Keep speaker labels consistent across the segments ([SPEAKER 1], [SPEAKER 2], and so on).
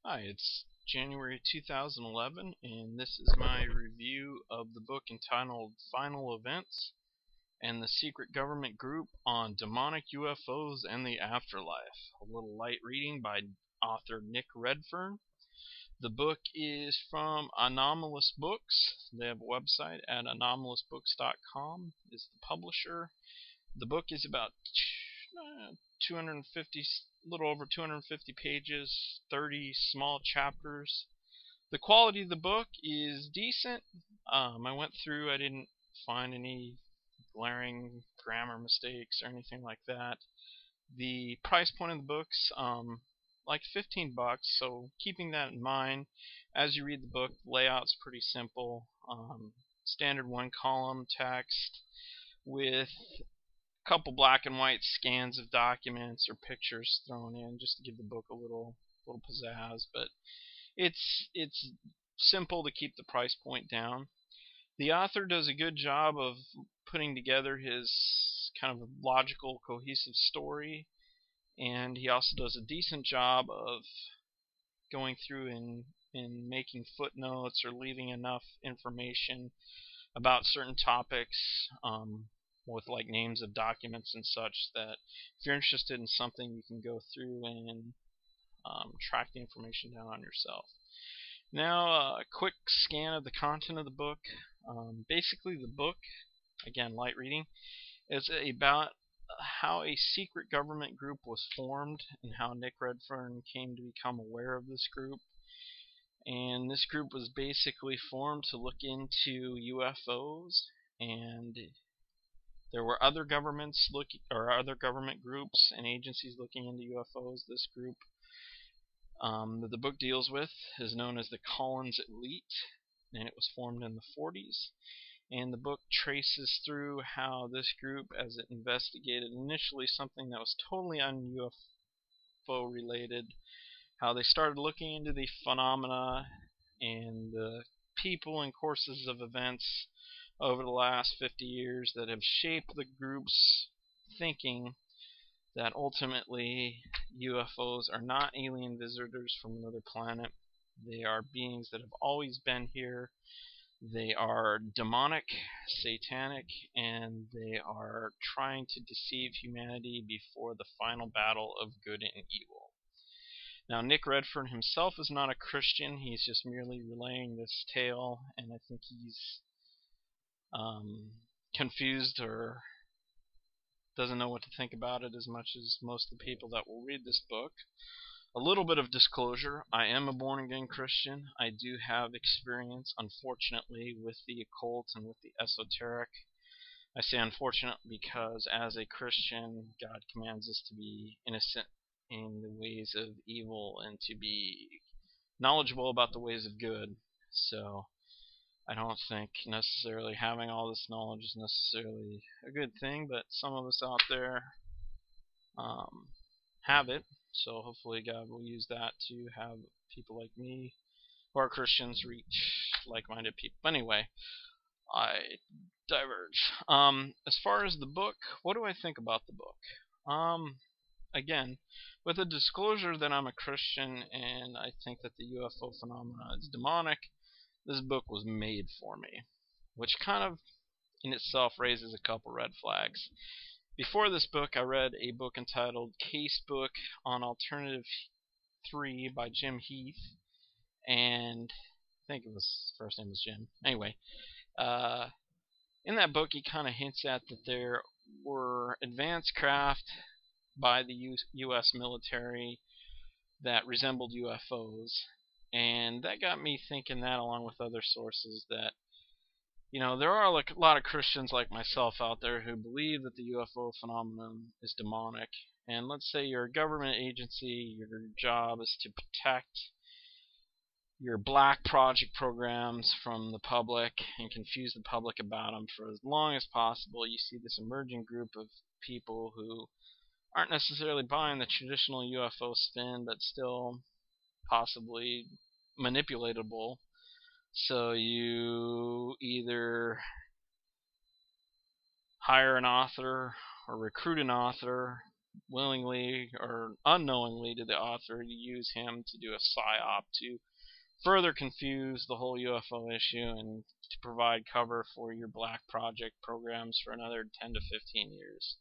[SPEAKER 1] Hi, it's January 2011, and this is my review of the book entitled Final Events and the Secret Government Group on Demonic UFOs and the Afterlife. A little light reading by author Nick Redfern. The book is from Anomalous Books. They have a website at anomalousbooks.com, is the publisher. The book is about 250, little over 250 pages, 30 small chapters. The quality of the book is decent. I went through, I didn't find any glaring grammar mistakes or anything like that. The price point of the book's like $15, so keeping that in mind as you read the book, the layout's pretty simple. Standard one column text with couple black and white scans of documents or pictures thrown in just to give the book a little pizzazz, but it's simple to keep the price point down. The author does a good job of putting together his kind of logical, cohesive story, and he also does a decent job of going through and making footnotes or leaving enough information about certain topics, with like names of documents and such, that if you're interested in something, you can go through and track the information down on yourself. Now, a quick scan of the content of the book. Basically, the book, again, light reading, is about how a secret government group was formed and how Nick Redfern came to become aware of this group. And this group was basically formed to look into UFOs, and there were other governments other government groups and agencies looking into UFOs. This group that the book deals with is known as the Collins Elite, and it was formed in the 40s. And the book traces through how this group, as it investigated initially something that was totally un-UFO related, how they started looking into the phenomena and the people and courses of events over the last 50 years that have shaped the group's thinking that ultimately UFOs are not alien visitors from another planet. They are beings that have always been here. They are demonic, satanic, and they are trying to deceive humanity before the final battle of good and evil. Now, Nick Redfern himself is not a Christian. He's just merely relaying this tale, and I think he's confused or doesn't know what to think about it as much as most of the people that will read this book. A little bit of disclosure: I am a born-again Christian. I do have experience, unfortunately, with the occult and with the esoteric. I say unfortunate because as a Christian, God commands us to be innocent in the ways of evil and to be knowledgeable about the ways of good. So I don't think necessarily having all this knowledge is necessarily a good thing, but some of us out there have it. So hopefully God will use that to have people like me who are Christians reach like-minded people. Anyway, I diverge. As far as the book, what do I think about the book? Again, with a disclosure that I'm a Christian and I think that the UFO phenomena is demonic, this book was made for me, which kind of in itself raises a couple red flags. Before this book, I read a book entitled Case Book on Alternative 3 by Jim Heath, and I think his first name was Jim. Anyway, in that book, he kind of hints at that there were advanced craft by the U.S. military that resembled UFOs, and that got me thinking that, along with other sources, that there are a lot of Christians like myself out there who believe that the UFO phenomenon is demonic. And let's say you're a government agency, your job is to protect your black project programs from the public and confuse the public about them for as long as possible. You see this emerging group of people who aren't necessarily buying the traditional UFO spin, but still possibly manipulatable. So you either hire an author or recruit an author willingly or unknowingly to the author to use him to do a psyop to further confuse the whole UFO issue and to provide cover for your Black Project programs for another 10 to 15 years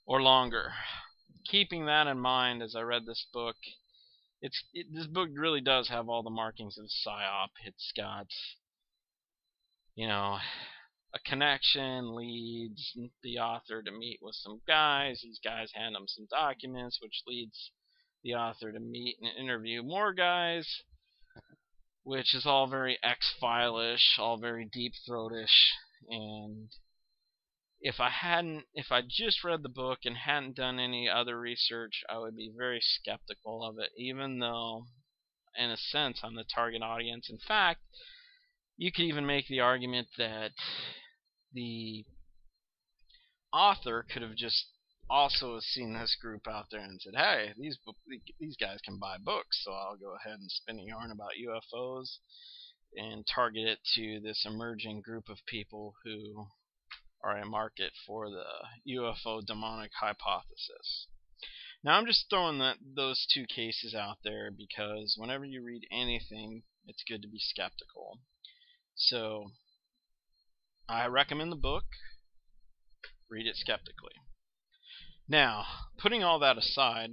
[SPEAKER 1] or longer. Keeping that in mind as I read this book, this book really does have all the markings of a psyop. It's got, you know, a connection leads the author to meet with some guys. These guys hand him some documents, which leads the author to meet and interview more guys, which is all very X-File-ish, all very deep-throat-ish. And if I just read the book and hadn't done any other research, I would be very skeptical of it, even though, in a sense, I'm the target audience. In fact, you could even make the argument that the author could have just also seen this group out there and said, hey, these guys can buy books, so I'll go ahead and spin a yarn about UFOs and target it to this emerging group of people who are a market for the UFO demonic hypothesis. Now, I'm just throwing those two cases out there because whenever you read anything, it's good to be skeptical. So, I recommend the book. Read it skeptically. Now, putting all that aside,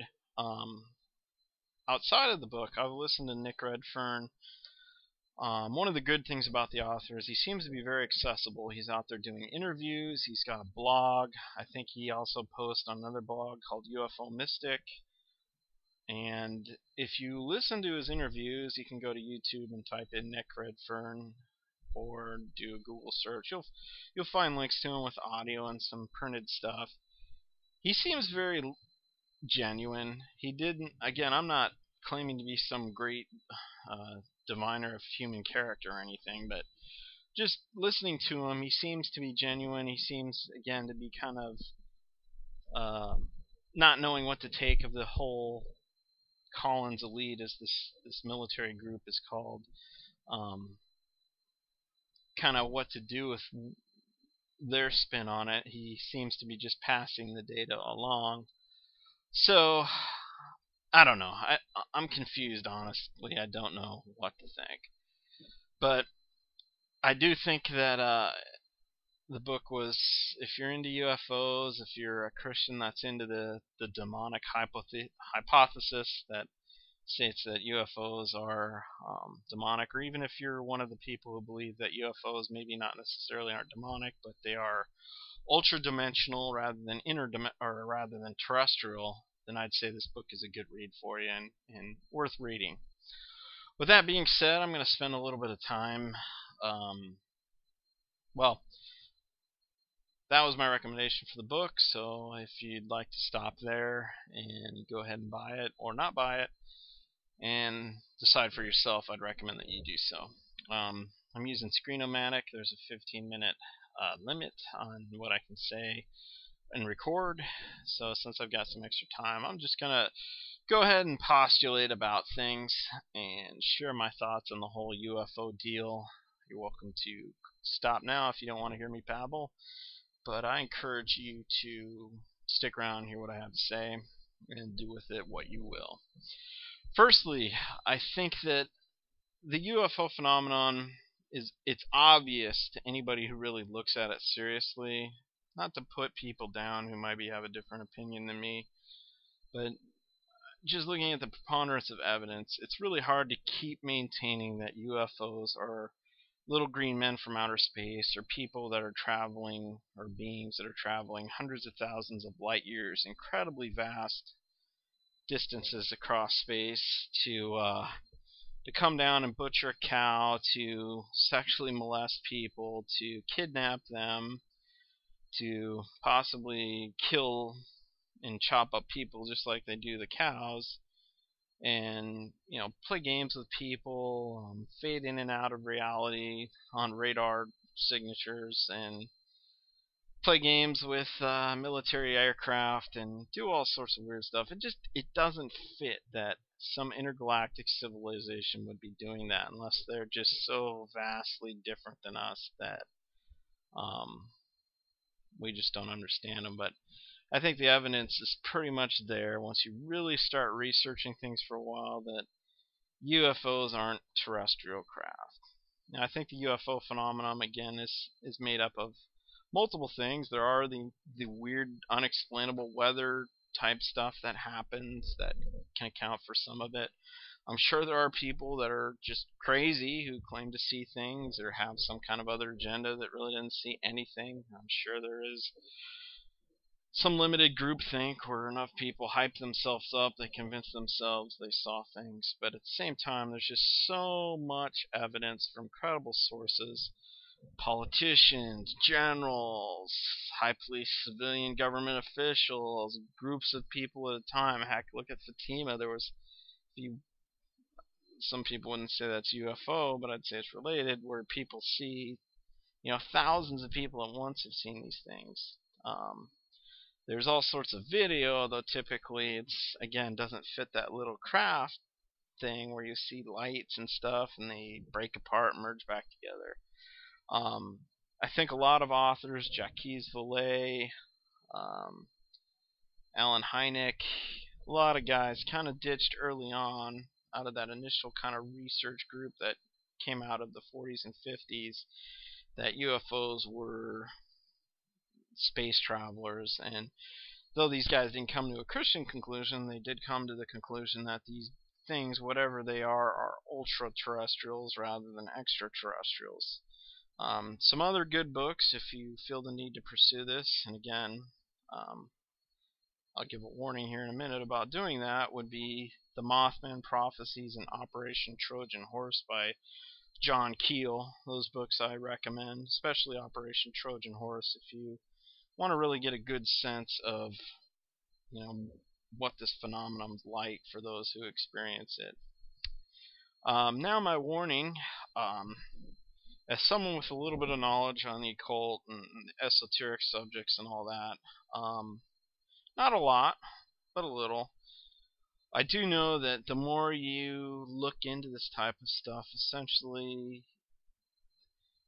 [SPEAKER 1] outside of the book, I've listened to Nick Redfern. One of the good things about the author is he seems to be very accessible. He's out there doing interviews. He's got a blog. I think he also posts on another blog called UFO Mystic. And if you listen to his interviews, you can go to YouTube and type in Nick Redfern or do a Google search. You'll find links to him with audio and some printed stuff. He seems very genuine. He didn't. Again, I'm not claiming to be some great diviner of human character or anything, but just listening to him, he seems to be genuine. He seems, again, to be kind of not knowing what to take of the whole Collins Elite, as this military group is called. Kind of what to do with their spin on it. He seems to be just passing the data along. So, I don't know. I'm confused, honestly. I don't know what to think. But I do think that the book was, if you're into UFOs, if you're a Christian that's into the demonic hypothesis that states that UFOs are demonic, or even if you're one of the people who believe that UFOs maybe not necessarily aren't demonic, but they are ultra-dimensional rather than rather than terrestrial, then I'd say this book is a good read for you and worth reading. With that being said, I'm going to spend a little bit of time. Well, that was my recommendation for the book, so if you'd like to stop there and go ahead and buy it or not buy it and decide for yourself, I'd recommend that you do so. I'm using Screenomatic. There's a 15-minute limit on what I can say and record, so since I've got some extra time, I'm just going to go ahead and postulate about things and share my thoughts on the whole UFO deal. You're welcome to stop now if you don't want to hear me babble, but I encourage you to stick around and hear what I have to say and do with it what you will. Firstly, I think that the UFO phenomenon it's obvious to anybody who really looks at it seriously, not to put people down who maybe have a different opinion than me, but just looking at the preponderance of evidence, it's really hard to keep maintaining that UFOs are little green men from outer space, or people that are traveling, or beings that are traveling hundreds of thousands of light years, incredibly vast distances across space to come down and butcher a cow, to sexually molest people, to kidnap them, to possibly kill and chop up people just like they do the cows, and play games with people, fade in and out of reality on radar signatures, and play games with military aircraft and do all sorts of weird stuff. It doesn't fit that some intergalactic civilization would be doing that unless they're just so vastly different than us that we just don't understand them. But I think the evidence is pretty much there once you really start researching things for a while that UFOs aren't terrestrial craft. Now, I think the UFO phenomenon again is made up of multiple things. There are the weird, unexplainable weather type stuff that happens that can account for some of it. I'm sure there are people that are just crazy who claim to see things or have some kind of other agenda that really didn't see anything. I'm sure there is some limited groupthink where enough people hype themselves up, they convince themselves they saw things. But at the same time, there's just so much evidence from credible sources, politicians, generals, high police, civilian government officials, groups of people at a time. Heck, look at Fatima. There was few, some people wouldn't say that's UFO, but I'd say it's related, where people see, thousands of people at once have seen these things. There's all sorts of video, though typically it's, again, doesn't fit that little craft thing where you see lights and stuff and they break apart and merge back together. I think a lot of authors, Jacques Vallée, Alan Hynek, a lot of guys kind of ditched early on out of that initial kind of research group that came out of the 40s and 50s that UFOs were space travelers. And though these guys didn't come to a Christian conclusion, they did come to the conclusion that these things, whatever they are ultra terrestrials rather than extraterrestrials. Some other good books, if you feel the need to pursue this, and again, I'll give a warning here in a minute about doing that, would be The Mothman Prophecies and Operation Trojan Horse by John Keel. Those books I recommend, especially Operation Trojan Horse, if you want to really get a good sense of, what this phenomenon's like for those who experience it. Now my warning, as someone with a little bit of knowledge on the occult and esoteric subjects and all that, not a lot, but a little, I do know that the more you look into this type of stuff, essentially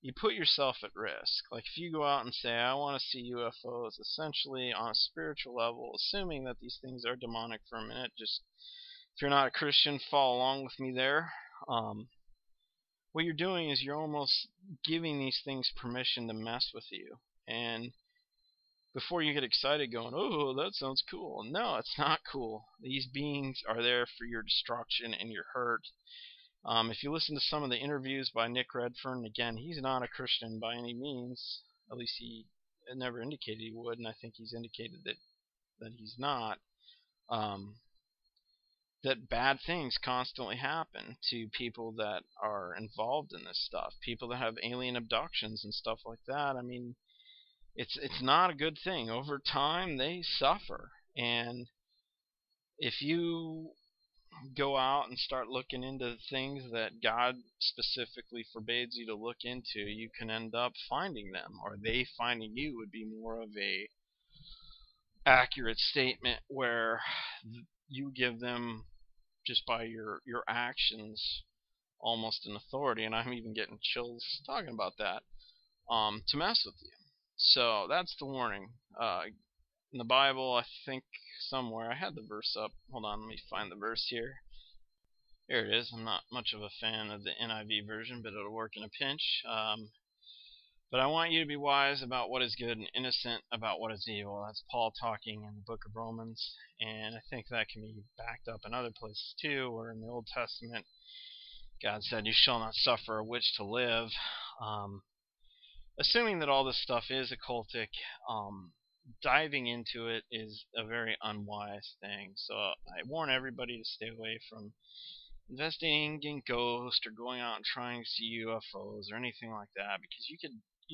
[SPEAKER 1] you put yourself at risk. Like if you go out and say, I want to see UFOs, essentially on a spiritual level, assuming that these things are demonic for a minute, just if you're not a Christian, follow along with me there. What you're doing is you're almost giving these things permission to mess with you. And before you get excited going, oh, that sounds cool. No, it's not cool. These beings are there for your destruction and your hurt. If you listen to some of the interviews by Nick Redfern, again, he's not a Christian by any means. At least he never indicated he would, and I think he's indicated that he's not. That bad things constantly happen to people that are involved in this stuff. People that have alien abductions and stuff like that. I mean, it's not a good thing. Over time, they suffer. And if you go out and start looking into things that God specifically forbids you to look into, you can end up finding them, or they finding you would be more of a accurate statement where you give them, just by your actions, almost an authority, and I'm even getting chills talking about that, to mess with you. So that's the warning. In the Bible, I think somewhere, I had the verse up. Hold on, let me find the verse here. Here it is. I'm not much of a fan of the NIV version, but it'll work in a pinch. But I want you to be wise about what is good and innocent about what is evil. That's Paul talking in the book of Romans. And I think that can be backed up in other places too, where in the Old Testament, God said, you shall not suffer a witch to live. Assuming that all this stuff is occultic, diving into it is a very unwise thing. So I warn everybody to stay away from investigating in ghosts or going out and trying to see UFOs or anything like that, because you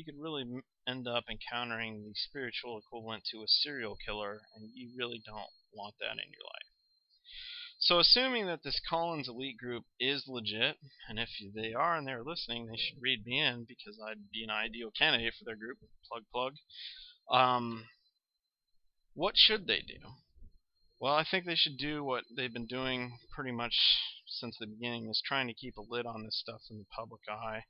[SPEAKER 1] could really end up encountering the spiritual equivalent to a serial killer, and you really don't want that in your life. So assuming that this Collins elite group is legit, and if they are and they're listening, they should read me in, because I'd be an ideal candidate for their group. Plug. What should they do? Well, I think they should do what they've been doing pretty much since the beginning, is trying to keep a lid on this stuff in the public eye.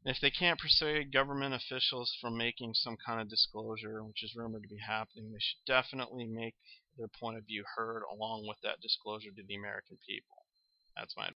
[SPEAKER 1] If they can't persuade government officials from making some kind of disclosure, which is rumored to be happening, they should definitely make their point of view heard along with that disclosure to the American people. That's my